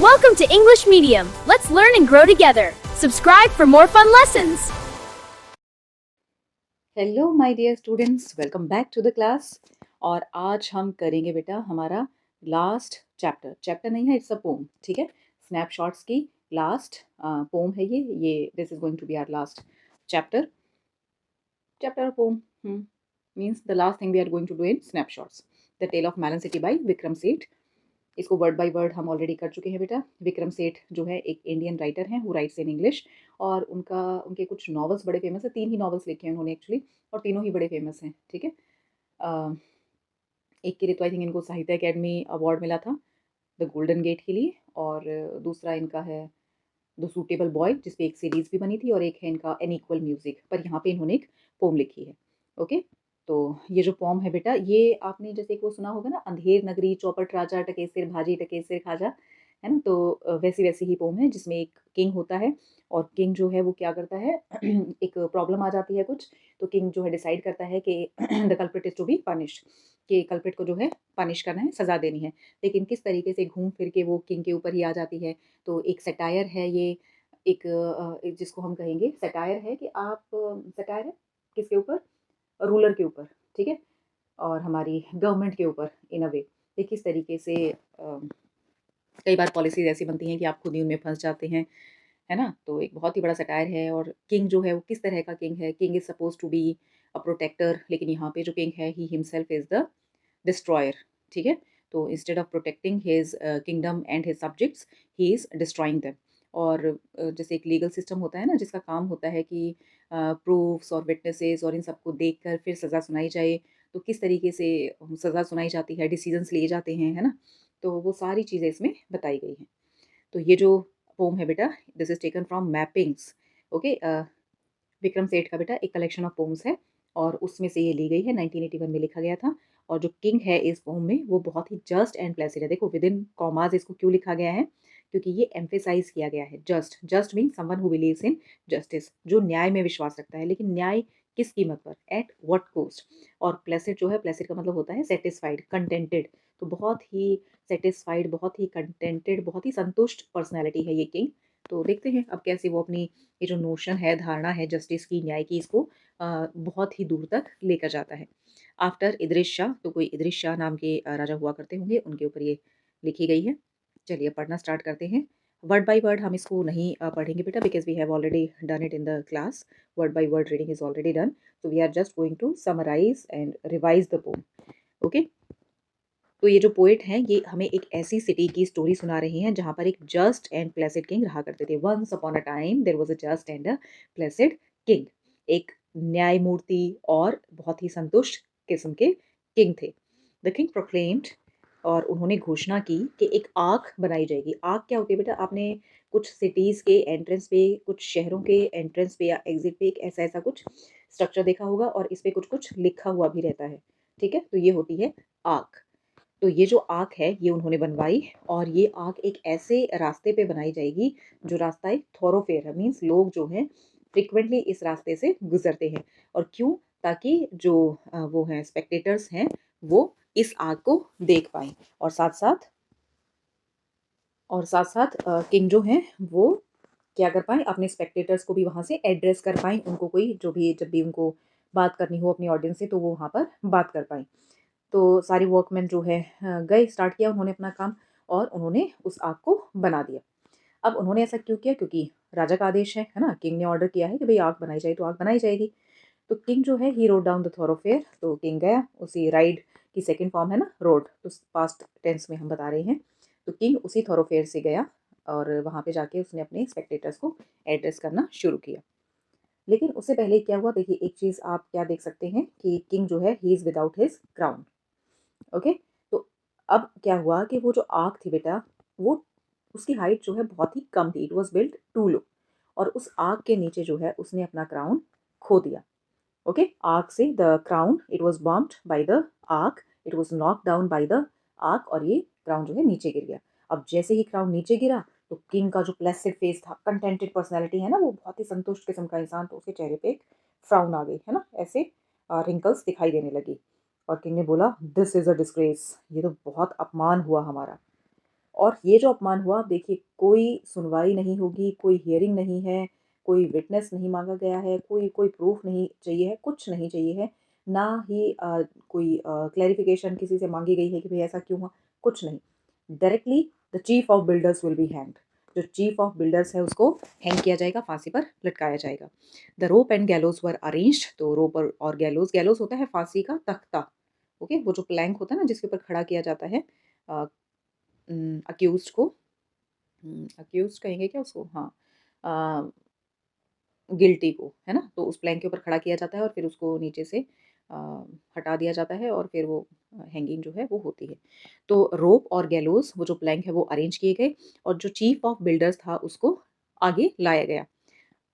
Welcome to English Medium. Let's learn and grow together. Subscribe for more fun lessons. Hello my dear students, welcome back to the class. और आज हम करेंगे बेटा हमारा last chapter नहीं है, it's a poem. ठीक है, स्नैपशॉट्स की लास्ट पोम है ये this is going to be our last chapter chapter poem means the last thing we are going to do in snapshots, the tale of melon city by Vikram Seth. इसको word by word हम already कर चुके हैं बेटा। विक्रम सेठ जो है एक Indian writer हैं, हु राइट्स इन इंग्लिश। और उनके कुछ नॉवेल्स बड़े फेमस है, 3 ही नॉवेल्स लिखे हैं उन्होंने एक्चुअली, और तीनों ही बड़े फेमस हैं। ठीक है, एक के लिए तो आई थिंक इनको साहित्य अकेडमी अवार्ड मिला था द गोल्डन गेट के लिए, और दूसरा इनका है द सूटेबल बॉय, जिसपे एक सीरीज भी बनी थी, और एक है इनका एन इक्वल म्यूजिक, पर यहाँ पे इन्होंने एक पोम लिखी है। ओके, तो ये जो पोम है बेटा, ये आपने जैसे एक वो सुना होगा ना, अंधेर नगरी चौपट राजा टके सिर भाजी टके सिर खाजा, है ना। तो वैसी वैसी ही पोम है, जिसमें एक किंग होता है, और किंग जो है वो क्या करता है एक प्रॉब्लम आ जाती है कुछ, तो किंग जो है डिसाइड करता है कि the culprit is to be punished, कि कल्प्रिट को जो है पनिश करना है, सज़ा देनी है। लेकिन किस तरीके से घूम फिर के वो किंग के ऊपर ही आ जाती है। तो एक सटायर है ये, एक जिसको हम कहेंगे सटायर है, कि आप सटायर है किसके ऊपर, रूलर के ऊपर। ठीक है, और हमारी गवर्नमेंट के ऊपर इन अ वे, कि किस तरीके से कई बार पॉलिसीज ऐसी बनती हैं कि आप खुद ही उनमें फंस जाते हैं, है ना। तो एक बहुत ही बड़ा सटायर है। और किंग जो है वो किस तरह का किंग है, king is suppose to be a protector, लेकिन यहाँ पे जो किंग है he himself is the destroyer. ठीक है, तो instead of protecting his kingdom and his subjects, he is destroying them. और जैसे एक लीगल सिस्टम होता है ना, जिसका काम होता है कि प्रूफ्स और विटनेसेस और इन सबको देखकर फिर सज़ा सुनाई जाए, तो किस तरीके से सज़ा सुनाई जाती है, डिसीजंस लिए जाते हैं, है ना। तो वो सारी चीज़ें इसमें बताई गई हैं। तो ये जो पोम है बेटा, this is taken from mappings. Okay, Vikram Seth का बेटा एक कलेक्शन ऑफ पोम्स है, और उसमें से ये ली गई है, 1981 में लिखा गया था। और जो किंग है इस पोम में, वो बहुत ही जस्ट एंड प्लेसिड है। देखो विद इन कॉमाज इसको क्यों लिखा गया है, क्योंकि ये एम्फेसाइज किया गया है। Just, just mean someone who believes in justice, जो न्याय में विश्वास रखता है, लेकिन न्याय किस कीमत पर, एट व्हाट कॉस्ट। और प्लेसिड जो है, प्लेसिड का मतलब होता है सेटिस्फाइड, कंटेंटेड। तो बहुत ही सेटिस्फाइड, बहुत ही कंटेंटेड, बहुत ही संतुष्ट पर्सनैलिटी है ये किंग। तो देखते हैं अब कैसे वो अपनी ये जो नोशन है, धारणा है जस्टिस की, न्याय की, इसको बहुत ही दूर तक लेकर जाता है। आफ्टर इदरिस शाह, तो कोई इदरिस शाह नाम के राजा हुआ करते होंगे, उनके ऊपर ये लिखी गई है। चलिए पढ़ना स्टार्ट करते हैं। वर्ड बाय वर्ड हम इसको नहीं पढ़ेंगे बेटा, because we have already done it in the class. Word by word reading is already done, so we are just going to summarize and revise the poem. Okay, तो ये जो poet हैं, ये हमें एक ऐसी सिटी की स्टोरी सुना रहे हैं जहाँ पर एक जस्ट एंड प्लेसिड किंग रहा करते थे। Once upon a time there was a just and a placid king. एक न्यायमूर्ति और बहुत ही संतुष्ट किस्म के किंग थे। द किंग प्रोक्लेम्ड, और उन्होंने घोषणा की कि एक आर्क बनाई जाएगी। आर्क क्या होती है बेटा, आपने कुछ सिटीज़ के एंट्रेंस पे, कुछ शहरों के एंट्रेंस पे या एग्जिट पे एक ऐसा ऐसा कुछ स्ट्रक्चर देखा होगा, और इस पे कुछ कुछ लिखा हुआ भी रहता है। ठीक है, तो ये होती है आर्क। तो ये जो आर्क है ये उन्होंने बनवाई, और ये आर्क एक ऐसे रास्ते पे बनाई जाएगी जो रास्ता एक थॉरोफेयर है, मीन्स लोग जो हैं फ्रिक्वेंटली इस रास्ते से गुजरते हैं। और क्यों, ताकि जो वो हैं स्पेक्टेटर्स हैं, वो इस आर्क को देख पाएँ, और साथ साथ किंग जो हैं वो क्या कर पाएँ, अपने स्पेक्टेटर्स को भी वहाँ से एड्रेस कर पाएँ, उनको कोई जो भी जब भी उनको बात करनी हो अपनी ऑडियंस से, तो वो वहाँ पर बात कर पाएँ। तो सारे वर्कमैन जो है गए, स्टार्ट किया उन्होंने अपना काम, और उन्होंने उस आग को बना दिया। अब उन्होंने ऐसा क्यों किया, क्योंकि राजा का आदेश है ना, किंग ने ऑर्डर किया है कि भाई आग बनाई जाए, तो आग बनाई जाएगी। तो किंग जो है ही रोड डाउन द थॉरोफेयर, तो किंग गया, उसी राइड की सेकंड फॉर्म है ना रोड, तो पास्ट टेंस में हम बता रहे हैं। तो किंग उसी थॉरोफेयर से गया, और वहाँ पे जाके उसने अपने स्पेक्टेटर्स को एड्रेस करना शुरू किया। लेकिन उससे पहले क्या हुआ, देखिए एक चीज़ आप क्या देख सकते हैं कि किंग जो है he is without his crown. Okay, तो अब क्या हुआ कि वो जो आर्क थी बेटा, वो उसकी हाइट जो है बहुत ही कम थी, it was built to low. और उस आर्क के नीचे जो है उसने अपना क्राउन खो दिया। ओके, आर्क से the crown, it was bumped by the arc, it was knock down by the arc, और ये क्राउन जो है नीचे गिर गया। अब जैसे ही क्राउन नीचे गिरा, तो किंग का जो प्लेसिड फेस था, कंटेंटेड पर्सनैलिटी है ना, वो बहुत ही संतुष्ट किस्म का इंसान, तो उसके चेहरे पे एक फ्राउन आ गई, है ना, ऐसे रिंकल्स दिखाई देने लगी। और किंग ने बोला, दिस इज़ अ डिस्ग्रेस, ये तो बहुत अपमान हुआ हमारा। और ये जो अपमान हुआ, देखिए कोई सुनवाई नहीं होगी, कोई हियरिंग नहीं है, कोई विटनेस नहीं माँगा गया है, कोई प्रूफ नहीं चाहिए है, कुछ नहीं चाहिए है, ना ही कोई क्लैरिफ़िकेशन किसी से माँगी गई है कि भई ऐसा क्यों हुआ, कुछ नहीं। Directly the chief of builders will be hanged. जो चीफ ऑफ बिल्डर्स है उसको हैंग किया जाएगा, फांसी पर लटकाया जाएगा। The rope and गैलोज were arranged. तो रोप और गैलोज, गैलोज होता है फांसी का तख्ता, ओके, वो जो प्लैंक होता है ना जिसके ऊपर खड़ा किया जाता है अक्यूज्ड को, अक्यूज्ड कहेंगे क्या उसको, हाँ, गिल्टी को, है ना? तो उस प्लैंक के ऊपर खड़ा किया जाता है और फिर उसको नीचे से अ, हटा दिया जाता है और फिर वो हैंगिंग जो है वो होती है। तो रोप और गैलोज़ वो जो प्लैंक है वो अरेंज किए गए और जो चीफ ऑफ बिल्डर्स था उसको आगे लाया गया।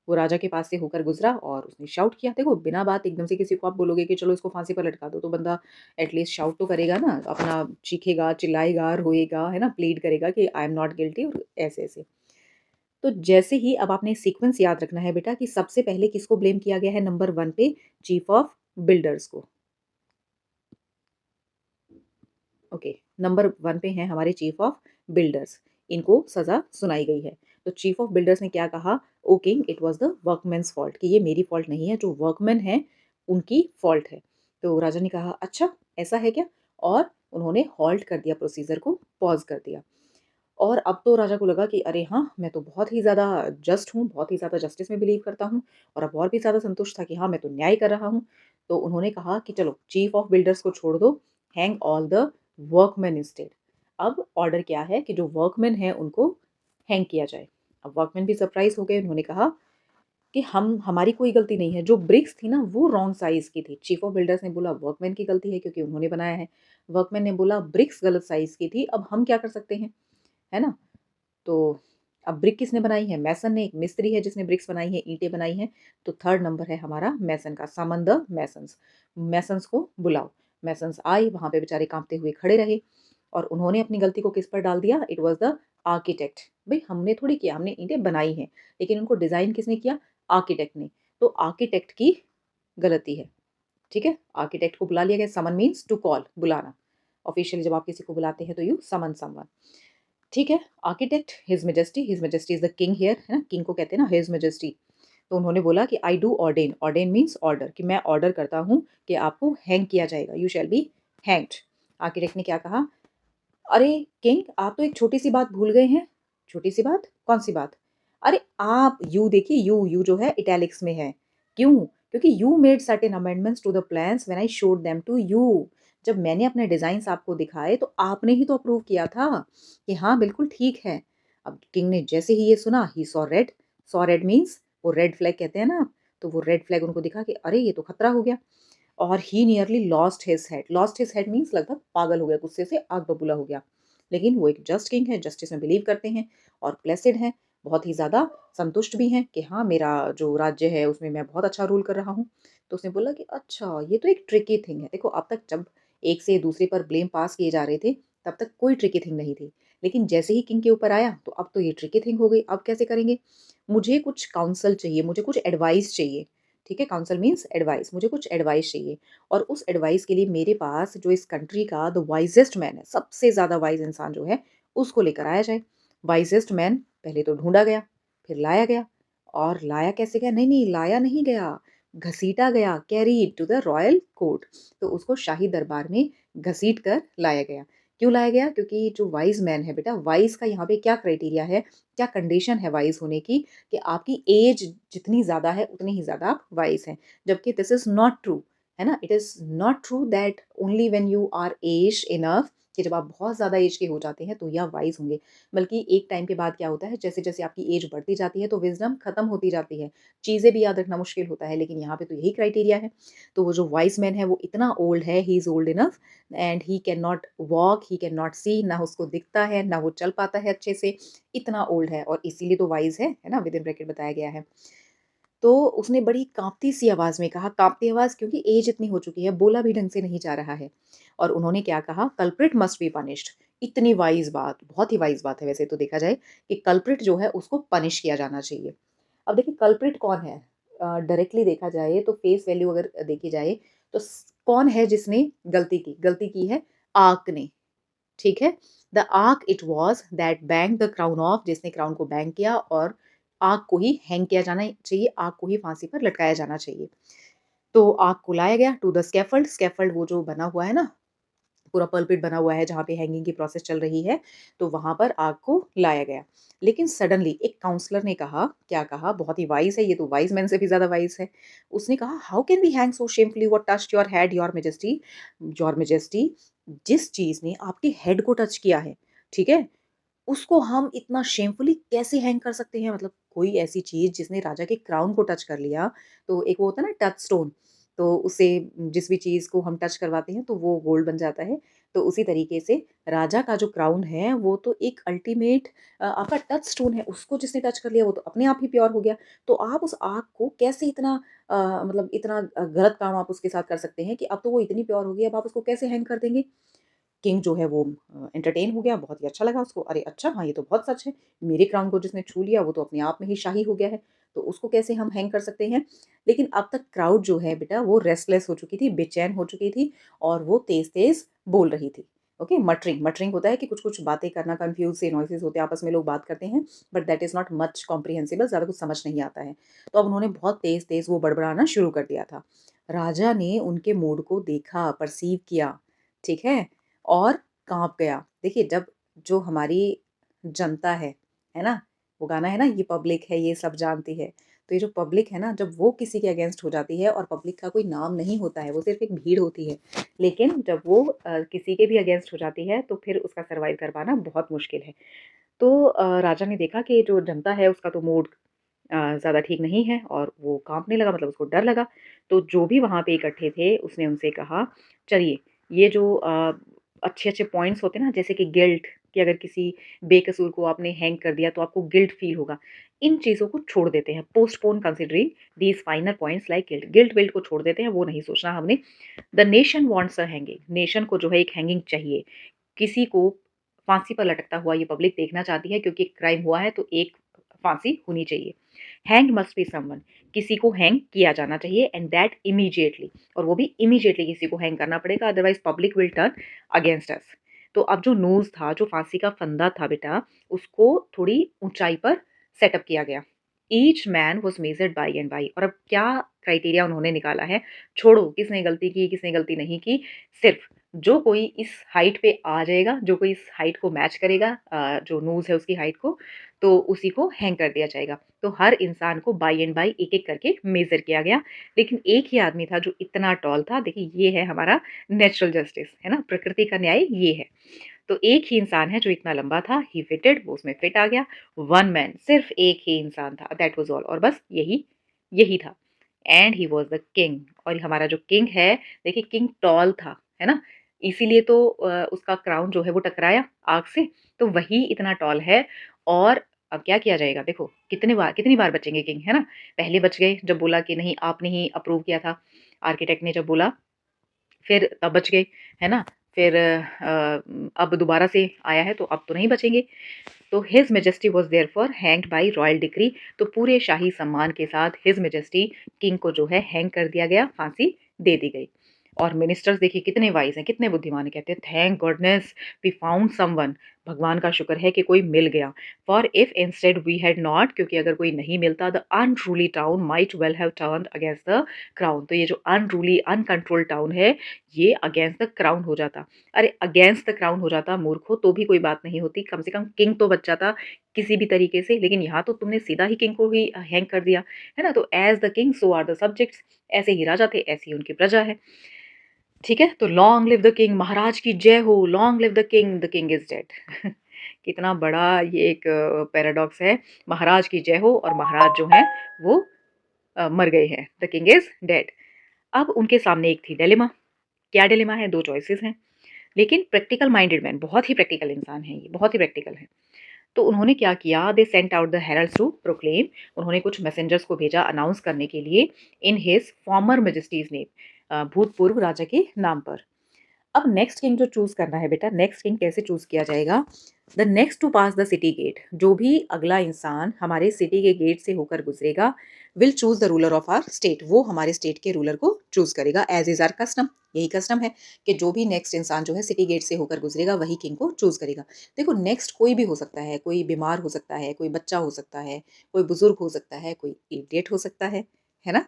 वो राजा के पास से होकर गुज़रा और उसने शाउट किया। देखो बिना बात एकदम से किसी को आप बोलोगे कि चलो इसको फांसी पर लटका दो, तो बंदा एटलीस्ट शाउट तो करेगा ना, अपना चीखेगा, चिल्लाएगा, रोएगा, है ना? प्लीड करेगा कि आई एम नॉट गिल्टी और ऐसे-ऐसे। तो जैसे ही अब आपने सीक्वेंस याद रखना है बेटा कि सबसे पहले किसको ब्लेम किया गया है नंबर 1 पे, चीफ ऑफ बिल्डर्स को। ओके, नंबर 1 पे हैं हमारे चीफ ऑफ बिल्डर्स, इनको सज़ा सुनाई गई है। तो चीफ ऑफ बिल्डर्स ने क्या कहा, O king it was the workman's fault, कि ये मेरी फॉल्ट नहीं है, जो वर्कमैन हैं उनकी फॉल्ट है। तो राजा ने कहा अच्छा ऐसा है क्या? और उन्होंने हॉल्ट कर दिया प्रोसीजर को, पॉज़ कर दिया। और अब तो राजा को लगा कि अरे हाँ, मैं तो बहुत ही ज़्यादा जस्ट हूँ, बहुत ही ज़्यादा जस्टिस में बिलीव करता हूँ और अब और भी ज़्यादा संतुष्ट था कि हाँ, मैं तो न्याय कर रहा हूँ। तो उन्होंने कहा कि चलो चीफ ऑफ बिल्डर्स को छोड़ दो, hang all the workmen instead. अब ऑर्डर क्या है कि जो वर्कमेन हैं उनको हैंग किया जाए। अब वर्कमेन भी सरप्राइज़ हो गए, उन्होंने कहा कि हम हमारी कोई गलती नहीं है, जो ब्रिक्स थी ना वो रॉन्ग साइज़ की थी। चीफ ऑफ बिल्डर्स ने बोला वर्कमैन की गलती है क्योंकि उन्होंने बनाया है। वर्कमैन ने बोला ब्रिक्स गलत साइज़ की थी, अब हम क्या कर सकते हैं, है ना? तो अब ब्रिक किसने बनाई है? मैसन ने, एक मिस्त्री है जिसने ब्रिक्स बनाई है, ईंटें बनाई हैं। तो थर्ड नंबर है हमारा मैसन का, समन द मैसन्स। मैसन्स को बुलाओ। मैसन्स आए, वहाँ पे बेचारे काँपते हुए खड़े रहे और उन्होंने अपनी गलती को किस पर डाल दिया? It was the architect. भई हमने थोड़ी किया, हमने ईंटें बनाई हैं, लेकिन उनको डिज़ाइन किसने किया? आर्किटेक्ट ने। तो आर्किटेक्ट की गलती है, ठीक है? आर्किटेक्ट को बुला लिया गया, समन मीन्स टू कॉल, बुलाना। ऑफ़िशियली जब आप किसी को बुलाते हैं तो यू समन समवन। ठीक है, architect his majesty is the king here, है ना? किंग को कहते हैं ना हिज मैजेस्टी। तो उन्होंने बोला कि I do ordained, ordained means order, कि मैं ऑर्डर करता हूँ कि आपको हैंग किया जाएगा, you shall be hanged. Architect ने क्या कहा, अरे किंग आप तो एक छोटी-सी बात भूल गए हैं। छोटी-सी बात? कौन-सी बात? अरे आप, यू देखिए, यू जो है इटैलिक्स में है। क्यों? क्योंकि you made certain amendments to the plans when I showed them to you. जब मैंने अपने डिज़ाइन्स आपको दिखाए तो आपने ही तो अप्रूव किया था कि हाँ, बिल्कुल ठीक है। अब किंग ने जैसे ही ये सुना, ही सॉ रेड मीन्स वो रेड फ्लैग कहते हैं ना आप, तो वो रेड फ्लैग उनको दिखा कि अरे ये तो खतरा हो गया। और he nearly lost his head means लगभग पागल हो गया, गुस्से से आग बबूला हो गया। लेकिन वो एक जस्ट किंग है, जस्टिस में बिलीव करते हैं और प्लेसिड हैं, बहुत ही ज़्यादा संतुष्ट भी हैं कि हाँ, मेरा जो राज्य है उसमें मैं बहुत अच्छा रूल कर रहा हूँ। तो उसने बोला कि अच्छा ये तो एक ट्रिकी थिंग है। देखो अब तक जब एक से दूसरे पर ब्लेम पास किए जा रहे थे, तब तक कोई ट्रिकी थिंग नहीं थी। लेकिन जैसे ही किंग के ऊपर आया तो अब तो ये ट्रिकी थिंग हो गई। अब कैसे करेंगे? मुझे कुछ काउंसल चाहिए, मुझे कुछ एडवाइस चाहिए। ठीक है, काउंसल मीन्स एडवाइस, मुझे कुछ एडवाइस चाहिए। और उस एडवाइस के लिए मेरे पास जो इस कंट्री का द वाइज़ेस्ट मैन है, सबसे ज़्यादा वाइज़ इंसान जो है, उसको लेकर आया जाए। वाइज़ेस्ट मैन पहले तो ढूँढा गया, फिर लाया गया। और लाया कैसे गया? नहीं, नहीं, लाया नहीं गया, घसीटा गया, carried to the royal court. तो उसको शाही दरबार में घसीट कर लाया गया। क्यों लाया गया? क्योंकि जो वाइज़ मैन है बेटा, वाइज़ का यहाँ पे क्या क्राइटेरिया है, क्या कंडीशन है वाइज़ होने की, कि आपकी एज जितनी ज़्यादा है, उतनी ही ज़्यादा आप वाइज़ हैं। जबकि दिस इज़ नॉट ट्रू, है ना? It is not true that only when you are aged enough, कि जब आप बहुत ज़्यादा एज के हो जाते हैं तो ही आप वाइज़ होंगे। बल्कि एक टाइम के बाद क्या होता है, जैसे-जैसे आपकी एज बढ़ती जाती है तो विज़डम खत्म होती जाती है। चीज़ें भी याद रखना मुश्किल होता है, लेकिन यहाँ पे तो यही क्राइटेरिया है। तो वो जो वाइज़ मैन है वो इतना ओल्ड है, he is old enough and he can not walk, he can not see, ना उसको दिखता है, ना वो चल पाता है अच्छे से, इतना ओल्ड है और इसीलिए तो वाइज़ है ना? विद इन ब्रैकेट बताया गया है। तो उसने बड़ी काँपती-सी आवाज़ में कहा, काँपती आवाज़ क्योंकि ऐज इतनी हो चुकी है, बोला भी ढंग से नहीं जा रहा है। और उन्होंने क्या कहा, कल्प्रिट मस्ट बी पनिश्ड। इतनी वाइज़ बात, बहुत ही वाइज़ बात है वैसे तो देखा जाए, कि कल्प्रिट जो है उसको पनिश किया जाना चाहिए। अब देखिए कल्प्रिट कौन है? डायरेक्टली देखा जाए तो फेस वैल्यू अगर देखी जाए तो कौन है जिसने गलती की? गलती की है आर्क ने, ठीक है? The arc it was that bang the crown of, जिसने क्राउन को बैंग किया और आग को ही हैंग किया जाना चाहिए, आग को ही फांसी पर लटकाया जाना चाहिए। तो आग को लाया गया टू द स्कैफोल्ड, स्कैफोल्ड वो जो बना हुआ है ना, पूरा पल्पिट बना हुआ है जहाँ पे हैंगिंग की प्रोसेस चल रही है, तो वहाँ पर आग को लाया गया। लेकिन सडनली एक काउंसलर ने कहा, क्या कहा, बहुत ही वाइज़ है, ये तो वाइज़ मैन से भी ज़्यादा वाइज़ है। उसने कहा, "how can we hang so shamefully, what touched your head your majesty?" Your majesty, जिस चीज़ ने आपके हेड को टच किया है, ठीक है? उसको हम इतना शेमफुली कैसे हैंग कर सकते हैं? मतलब कोई ऐसी चीज़ जिसने राजा के क्राउन को टच कर लिया, तो एक वो होता है ना टच स्टोन, तो उससे जिस भी चीज़ को हम टच करवाते हैं तो वो गोल्ड बन जाता है। तो उसी तरीके से राजा का जो क्राउन है वो तो एक अल्टीमेट आपका टच स्टोन है, उसको जिसने टच कर लिया वो तो अपने आप ही प्योर हो गया। तो आप उस आग को कैसे इतना मतलब इतना गलत काम आप उसके साथ कर सकते हैं कि अब तो वो इतनी प्योर हो गई, अब आप उसको कैसे हैंग कर देंगे? किंग जो है वो एंटरटेन हो गया, बहुत ही अच्छा लगा उसको। अरे अच्छा! हाँ, ये तो बहुत सच है। मेरे क्राउन को जिसने छू लिया वो तो अपने आप में ही शाही हो गया है, तो उसको कैसे हम हैंग कर सकते हैं? लेकिन अब तक क्राउड जो है बेटा वो रेस्टलेस हो चुकी थी, बेचैन हो चुकी थी और वो तेज़-तेज़ बोल रही थी। ओके, मटरिंग मटरिंग होता है कि कुछ-कुछ बातें करना, कन्फ्यूज़ से नॉइसेज़ होते हैं, आपस में लोग बात करते हैं, but that is not much comprehensible, ज़्यादा कुछ समझ नहीं आता है। तो अब उन्होंने बहुत तेज़-तेज़ वो बड़बड़ाना शुरू कर दिया था। राजा ने उनके मूड को देखा, परसीव किया, ठीक है? और काँप गया। देखिए, जब जो हमारी जनता है ना? वो गाना है ना, ये पब्लिक है, ये सब जानती है। तो ये जो पब्लिक है ना, जब वो किसी के अगेंस्ट हो जाती है और पब्लिक का कोई नाम नहीं होता है, वो सिर्फ़ एक भीड़ होती है। लेकिन जब वो किसी के भी अगेंस्ट हो जाती है, तो फिर उसका सर्वाइव कर पाना बहुत मुश्किल है। तो राजा ने देखा कि जो जनता है, उसका तो मूड ज़्यादा ठीक नहीं है और वो काँपने लगा, मतलब उसको डर लगा। तो जो भी वहाँ पे इकट्ठे थे, उसने उनसे कहा, "चलिए, ये जो अच्छे-अच्छे पॉइंट्स होते हैं ना, जैसे कि गिल्ट, कि अगर किसी बेकसूर को आपने हैंग कर दिया, तो आपको गिल्ट फ़ील होगा। इन चीज़ों को छोड़ देते हैं। Postpone considering these फाइनर points like guilt. Guilt-wilt को छोड़ देते हैं, वो नहीं सोचना हमने। The nation wants a hanging. Nation को जो है एक हैंगिंग चाहिए। किसी को फांसी पर लटकता हुआ ये पब्लिक देखना चाहती है, क्योंकि क्राइम हुआ है तो एक फांसी होनी चाहिए। हैंग मस्ट बी समवन, किसी को हैंग किया जाना चाहिए एंड दैट इमीडिएटली, और वो भी इमीडिएटली किसी को हैंग करना पड़ेगा, otherwise public will turn against us. तो अब जो नोज था, जो फांसी का फंदा था बेटा, उसको थोड़ी ऊंचाई पर सेटअप किया गया। Each man was measured by and by, और अब क्या क्राइटेरिया उन्होंने निकाला है, छोड़ो किसने गलती की किसने गलती नहीं की, सिर्फ जो कोई इस हाइट पे आ जाएगा, जो कोई इस हाइट को मैच करेगा, जो नोज़ है उसकी हाइट को, तो उसी को हैंग कर दिया जाएगा। तो हर इंसान को बाई एंड बाई एक-एक करके मेज़र किया गया। लेकिन एक ही आदमी था जो इतना टॉल था। देखिए, ये है हमारा नेचुरल जस्टिस, है ना? प्रकृति का न्याय ये है। तो एक ही इंसान है जो इतना लंबा था, ही फिटेड, वो उसमें फिट आ गया। वन मैन, सिर्फ़ एक ही इंसान था, दैट वाज़ ऑल, और बस यही यही था। And he was the king, और हमारा जो किंग है, देखिए किंग टॉल था, है ना? इसीलिए तो उसका क्राउन जो है वो टकराया आग से, तो वही इतना टॉल है। और अब क्या किया जाएगा? देखो, कितनी बार बचेंगे किंग, है ना? पहले बच गए जब बोला कि नहीं आपने ही अप्रूव किया था, आर्किटेक्ट ने जब बोला, फिर तब बच गए, है ना? फिर अब दोबारा से आया है तो अब तो नहीं बचेंगे। तो his majesty was therefore hanged by royal decree, तो पूरे शाही सम्मान के साथ हिज़ मैजेस्टी किंग को जो है हैंग कर दिया गया, फांसी दे दी गई। और मिनिस्टर्स देखिए कितने वाइज़ हैं, कितने बुद्धिमान हैं, कहते हैं thank goodness we found someone, भगवान का शुक्र है कि कोई मिल गया। For if instead we had not, क्योंकि अगर कोई नहीं मिलता, the unruly town might well have turned against the crown, तो ये जो अनरूली अनकंट्रोल्ड टाउन है, ये अगेंस्ट द क्राउन हो जाता। अरे अगेंस्ट द क्राउन हो जाता मूर्खों, तो भी कोई बात नहीं होती, कम से कम किंग तो बच जाता किसी भी तरीके से। लेकिन यहाँ तो तुमने सीधा ही किंग को ही हैंग कर दिया, है ना? तो as the king so are the subjects, ऐसे ही राजा थे ऐसी ही उनकी प्रजा है, ठीक है? तो लॉन्ग लिव द किंग, महाराज की जय हो, long live the king is dead. कितना बड़ा ये एक पैराडॉक्स है, महाराज की जय हो और महाराज जो हैं वो मर गए हैं, द किंग इज डेड। अब उनके सामने एक थी डिलेमा। क्या डिलेमा है? दो चॉइसेस हैं, लेकिन प्रैक्टिकल माइंडेड मैन, बहुत ही प्रैक्टिकल इंसान है ये, बहुत ही प्रैक्टिकल है। तो उन्होंने क्या किया, they sent out the heralds to proclaim, उन्होंने कुछ मैसेंजर्स को भेजा अनाउंस करने के लिए, in his former majesty's name, भूतपूर्व राजा के नाम पर। अब नेक्स्ट किंग जो चूज करना है बेटा, नेक्स्ट किंग कैसे चूज किया जाएगा? The next to pass the city gate, जो भी अगला इंसान हमारे सिटी के गेट से होकर गुजरेगा, will choose the ruler of our state, वो हमारे स्टेट के रूलर को चूज करेगा, एज इज आर कस्टम। यही कस्टम है कि जो भी नेक्स्ट इंसान जो है सिटी गेट से होकर गुजरेगा वही किंग को चूज करेगा। देखो नेक्स्ट कोई भी हो सकता है, कोई बीमार हो सकता है, कोई बच्चा हो सकता है, कोई बुजुर्ग हो सकता है, कोई इडियट हो सकता है ना।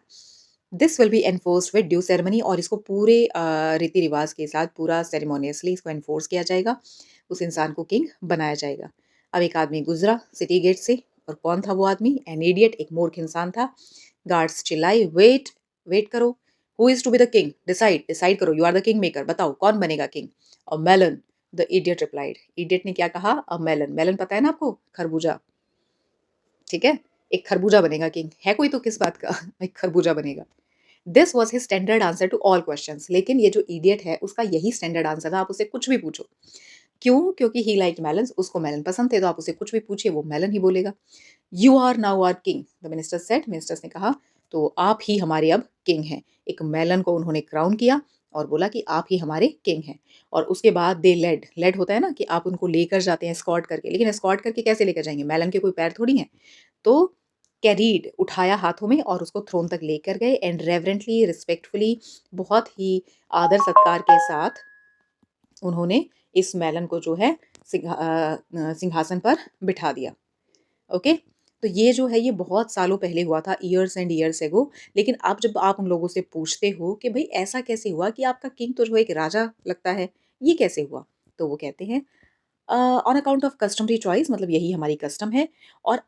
This will be enforced with due ceremony, और इसको पूरे रीति रिवाज के साथ पूरा सेरेमोनियसली इसको एनफोर्स किया जाएगा, उस इंसान को किंग बनाया जाएगा। अब एक आदमी गुजरा सिटी गेट से, और कौन था वो आदमी? एन इडियट, एक मूर्ख इंसान था। गार्ड्स चिल्लाए, वेट, वेट करो, who is to be the king, decide, decide करो, you are the king maker, बताओ कौन बनेगा किंग। और melon, the idiot replied, idiot ने क्या कहा? अ मेलन, मेलन पता है ना आपको, खरबूजा, ठीक है, एक खरबूजा बनेगा किंग, है कोई तो किस बात का एक खरबूजा बनेगा। This was his standard answer to all question, लेकिन ये जो इडियट है उसका यही स्टैंडर्ड आंसर था, आप उससे कुछ भी पूछो। क्यों? क्योंकि ही लाइक मेलन, उसको मेलन पसंद थे, तो आप उसे कुछ भी पूछिए वो मेलन ही बोलेगा। You are now our king, the minister said, ministers ने कहा, तो आप ही हमारे अब किंग हैं। एक मेलन को उन्होंने क्राउन किया और बोला कि आप ही हमारे किंग हैं। और उसके बाद दे लेड, लेड होता है ना कि आप उनको लेकर जाते हैं स्कॉट करके, लेकिन स्कॉट करके कैसे लेकर जाएंगे, मेलन के कोई पैर थोड़ी हैं। तो कैरीड, उठाया हाथों में और उसको थ्रोन तक लेकर गए, एंड रेवरेंटली, रिस्पेक्टफुली, बहुत ही आदर सत्कार के साथ उन्होंने इस मेलन को जो है सिंहासन पर बिठा दिया। ओके, तो ये जो है ये बहुत सालों पहले हुआ था, ईयर्स एंड ईयर्स एगो। लेकिन अब जब आप उन लोगों से पूछते हो कि भाई ऐसा कैसे हुआ कि आपका किंग तो जो एक राजा लगता है, ये कैसे हुआ, तो वो कहते हैं on account of customary choice, मतलब यही हमारी कस्टम है। और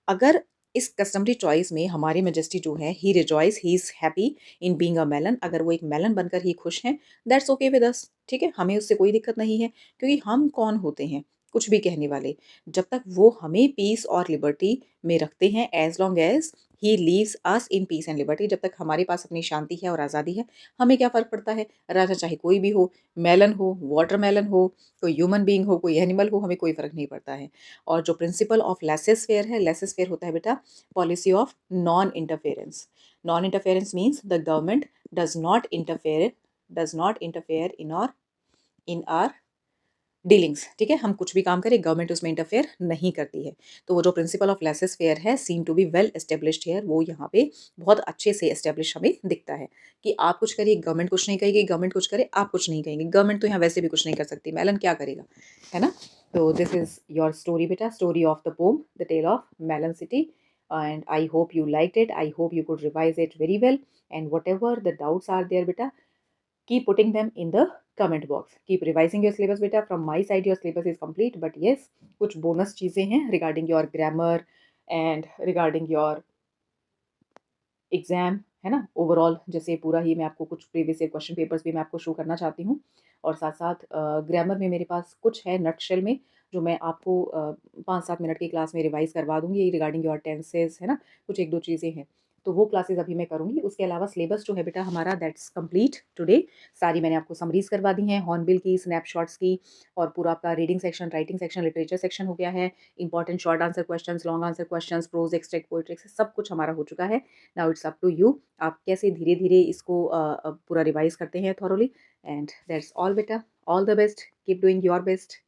अगर इस कस्टमरी चॉइस में हमारे मेजेस्टी जो है, he rejoices, he is happy in being a melon, अगर वो एक मेलन बनकर ही खुश हैं, दैट्स ओके विद अस, ठीक है, हमें उससे कोई दिक्कत नहीं है। क्योंकि हम कौन होते हैं कुछ भी कहने वाले, जब तक वो हमें पीस और लिबर्टी में रखते हैं, as long as he leaves us in peace and liberty, जब तक हमारे पास अपनी शांति है और आज़ादी है, हमें क्या फ़र्क पड़ता है, राजा चाहे कोई भी हो, मेलन हो, वाटरमेलन हो, कोई ह्यूमन बीइंग हो, कोई एनिमल हो, हमें कोई फ़र्क नहीं पड़ता है। और जो प्रिंसिपल ऑफ लेसेस फेयर है, लेसेस फेयर होता है बेटा policy of non interference. Non interference means the government does not interfere, does not interfere in are dealings, ठीक है, हम कुछ भी काम करें गवर्नमेंट उसमें इंटरफेयर नहीं करती है। तो वो जो प्रिंसिपल ऑफ लेसेस फेयर है, seem to be well established here, वो यहाँ पे बहुत अच्छे से एस्टेब्लिश हमें दिखता है कि आप कुछ करिए गवर्नमेंट कुछ नहीं कहेगी, गवर्नमेंट कुछ करे आप कुछ नहीं कहेंगे, गवर्नमेंट तो यहाँ वैसे भी कुछ नहीं कर सकती, मेलन क्या करेगा, है ना। तो दिस इज योर स्टोरी बेटा, story of the poem, the tale of melon city, and I hope you liked it. I hope you could revise it very well. And whatever the doubts are there, beta, keep putting them in the comment box. Keep revising your syllabus beta. From my side your syllabus is complete, but yes, कुछ bonus चीज़ें हैं regarding your grammar and regarding your exam, है ना। Overall जैसे पूरा ही मैं आपको कुछ प्रीवियस ईयर क्वेश्चन पेपर्स भी मैं आपको शो करना चाहती हूँ, और साथ साथ ग्रामर में मेरे पास कुछ है नटशेल में जो मैं आपको 5-7 मिनट की क्लास में रिवाइज करवा दूंगी रिगार्डिंग योर टेंसेस, है ना। कुछ एक दो चीज़ें हैं तो वो क्लासेस अभी मैं करूँगी। उसके अलावा सिलेबस जो है बेटा हमारा दैट्स कंप्लीट टुडे। सारी मैंने आपको समरीज करवा दी हैं, हॉर्नबिल की, स्नैपशॉट्स की, और पूरा आपका reading section, writing section, literature section हो गया है। Important short answer questions, long answer questions, prose, extract, poetry, सब कुछ हमारा हो चुका है। Now it's up to you, आप कैसे धीरे धीरे इसको पूरा रिवाइज करते हैं थॉरोली। एंड दैट्स ऑल बेटा, all the best, keep doing your best.